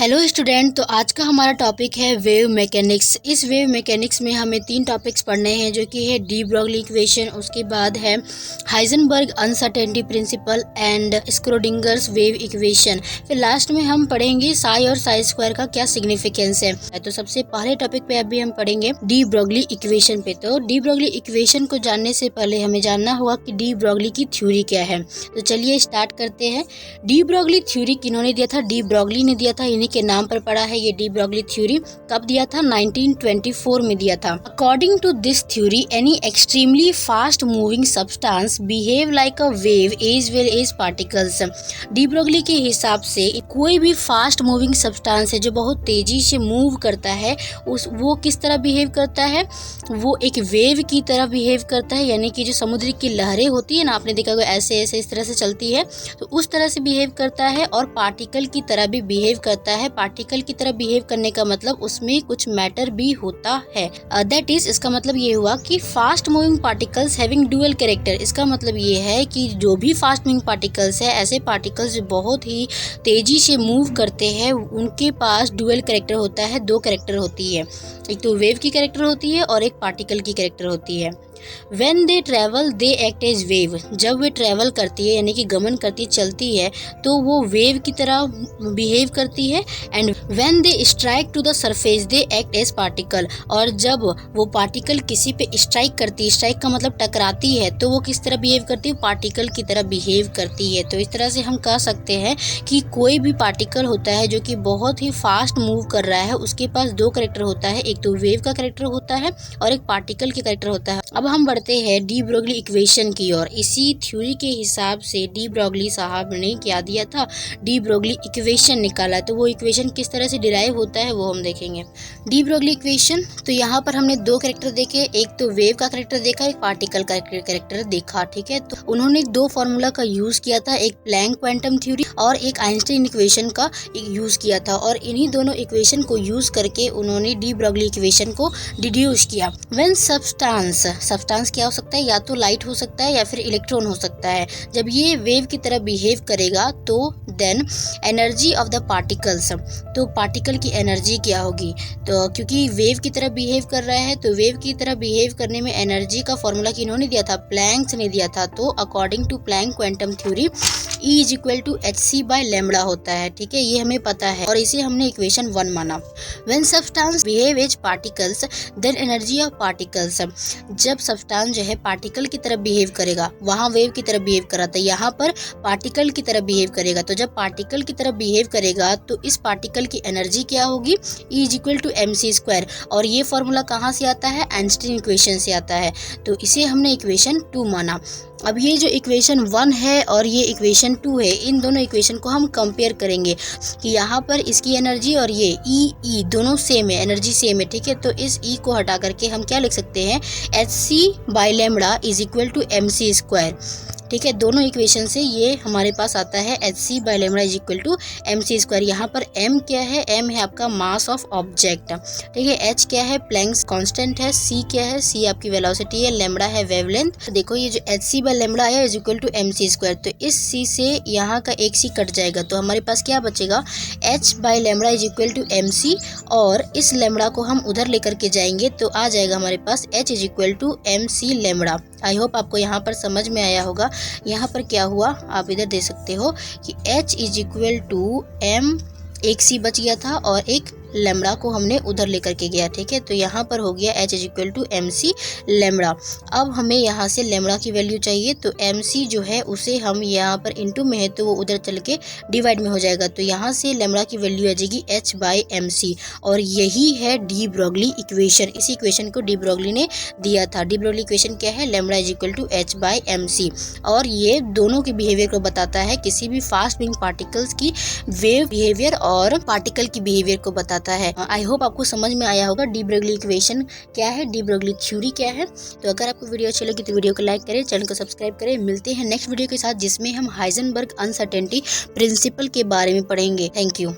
Hello student. तो आज का हमारा टॉपिक है वेव मैकेनिक्स। इस वेव मैकेनिक्स में हमें 3 टॉपिक्स पढ़ने हैं, जो कि है डी ब्रोगली इक्वेशन, उसके बाद है Heisenberg uncertainty principle and Schrodinger's wave equation. फिर लास्ट में हम पढ़ेंगे साई और साई स्क्वायर का क्या सिग्निफिकेंस है। तो सबसे पहले टॉपिक पे अभी हम पढ़ेंगे डी ब्रोगली इक्वेशन पे। तो डी ब्रोगली इक्वेशन को जानने से पहले हमें जानना होगा कि डी ब्रोगली की थ्योरी क्या है। तो चलिए स्टार्ट करते हैं। डी ब्रोगली थ्योरी किन्होंने दिया था? डी ब्रोगली ने दिया था। इन्हीं के नाम पर पड़ा है ये डी ब्रोगली थ्योरी। कब दिया था? 1924 में दिया था। According to this theory, any extremely fast moving substance behave like a wave as well as particles. De Broglie के हिसाब से कोई भी फास्ट मूविंग सब्सटेंस है जो बहुत तेजी से मूव करता है, वो किस तरह बिहेव करता है? वो एक वेव की तरह बिहेव करता है। यानी कि जो समुद्र की लहरें होती है ना, आपने देखा होगा ऐसे ऐसे इस तरह से चलती है, तो उस तरह से बिहेव करता है। और पार्टिकल की तरह भी बिहेव करता है। पार्टिकल की तरह बिहेव करने का मतलब उसमें कुछ मैटर भी होता है। दैट इज, इसका मतलब ये हुआ कि fast moving particles having dual character. इसका मतलब ये है कि जो भी फास्ट मूविंग पार्टिकल्स है, ऐसे पार्टिकल्स जो बहुत ही तेजी से मूव करते हैं, उनके पास डुअल कैरेक्टर होता है। 2 कैरेक्टर होती है, एक तो वेव की कैरेक्टर होती है और एक पार्टिकल की कैरेक्टर होती है। When they travel, they act as wave। जब वे ट्रैवल करती है यानी कि गमन करती चलती है, तो वो वेव की तरह बिहेव करती है। And when they strike to the surface, they act as particle। और जब वो पार्टिकल किसी पे स्ट्राइक करती है, स्ट्राइक का मतलब टकराती है, तो वो किस तरह बिहेव करती है? पार्टिकल की तरह बिहेव करती है। तो इस तरह से हम कह सकते हैं कि कोई भी पार्टिकल होता है जो कि बहुत ही फास्ट मूव कर रहा है, उसके पास 2 कैरेक्टर होता है, एक तो वेव का कैरेक्टर होता है और एक पार्टिकल के कैरेक्टर होता है। अब हम बढ़ते हैं डी ब्रोगली इक्वेशन की ओर। इसी थ्योरी के हिसाब से डी ब्रोगली साहब ने क्या दिया था? डी ब्रोगली इक्वेशन निकाला। तो वो इक्वेशन किस तरह से डिराइव होता है वो हम देखेंगे। डी ब्रोगली इक्वेशन, तो यहाँ पर हमने 2 कैरेक्टर देखे, एक तो वेव का कैरेक्टर देखा, एक पार्टिकल का कैरेक्टर देखा। ठीक है, तो उन्होंने 2 फॉर्मूला का यूज किया था, एक प्लैंक क्वांटम थ्योरी और एक आइंस्टाइन इक्वेशन का यूज किया था। और इन्हीं दोनों इक्वेशन को यूज करके उन्होंने डी ब्रोगली इक्वेशन को डिड्यूस किया। व्हेन सब्सटेंस क्या हो सकता है? या तो लाइट हो सकता है या फिर इलेक्ट्रॉन हो सकता है। जब ये वेव की तरह बिहेव करेगा, तो then energy of the particles, तो पार्टिकल की एनर्जी क्या होगी? तो क्योंकि वेव की तरह बिहेव कर रहा है, तो वेव की तरह बिहेव करने में एनर्जी का फॉर्मूला किन्होंने दिया था? प्लैंक्स ने दिया था। तो according to Planck quantum theory, E is equal to hc/λ होता है। ठीक है, ये हमें पता है और इसे हमने इक्वेशन 1 माना। When substance behave as particles, then energy of particles. जब सब्सटेंस जो है पार्टिकल की तरह बिहेव करेगा, वहाँ वेव की तरह बिहेव कर रहा था, यहाँ पर पार्टिकल की तरह बिहेव करेगा। तो जब पार्टिकल की तरह बिहेव करेगा, तो इस पार्टिकल की एनर्जी क्या होगी? E is equal to mc²। और ये फॉर्मूला कहाँ से आता है? आइंस्टाइन इक्वेशन से आता है। तो इसे हमने इक्वेशन 2 माना। अब ये जो इक्वेशन 1 है और ये इक्वेशन 2 है, इन दोनों इक्वेशन को हम कंपेयर करेंगे कि यहाँ पर इसकी एनर्जी और ये E दोनों सेम है, एनर्जी सेम है। ठीक है, तो इस E को हटा करके हम क्या लिख सकते हैं? hc/λ is equal to mc²। ठीक है, दोनों इक्वेशन से ये हमारे पास आता है hc/λ is equal to mc²। यहाँ पर m क्या है? m है आपका मास ऑफ ऑब्जेक्ट। ठीक है, h क्या है? प्लैंक्स कांस्टेंट है। c क्या है? c आपकी वेलोसिटी है। लैम्बडा है वेवलेंथ। तो देखो ये जो hc/λ है इज इक्वल टू mc²। तो इस c से यहाँ का एक c कट जाएगा, तो हमारे पास क्या बचेगा? h/λ is equal to mc। और इस लैम्बडा को हम उधर लेकर के जाएंगे, तो आ जाएगा हमारे पास h is equal to mc²। I hope आपको यहाँ पर समझ में आया होगा। यहाँ पर क्या हुआ आप इधर दे सकते हो कि h is equal to m, एक c बच गया था और एक लैम्बडा को हमने उधर लेकर के गया। ठीक है, तो यहाँ पर हो गया h is equal to mc²। अब हमें यहाँ से लैम्बडा की वैल्यू चाहिए, तो mc जो है उसे हम यहाँ पर इनटू में है तो वो उधर चल के डिवाइड में हो जाएगा। तो यहाँ से लैम्बडा की वैल्यू आ जाएगी h/mc। और यही है डी ब्रोगली इक्वेशन। इसी इक्वेशन को डी ब्रोगली ने दिया था। डी ब्रोगली इक्वेशन क्या है? Lambda is equal to h/mc। और ये दोनों के बिहेवियर को बताता है, किसी भी फास्ट मूविंग पार्टिकल्स की वेव बिहेवियर और पार्टिकल की बिहेवियर को बताता है। आई होप आपको समझ में आया होगा डी ब्रोगली इक्वेशन क्या है, डी ब्रोगली थ्योरी क्या है। तो अगर आपको वीडियो अच्छी लगी तो वीडियो को लाइक करें, चैनल को सब्सक्राइब करें। मिलते हैं नेक्स्ट वीडियो के साथ, जिसमें हम हाइजेनबर्ग अनसर्टेनिटी प्रिंसिपल के बारे में पढ़ेंगे। Thank you.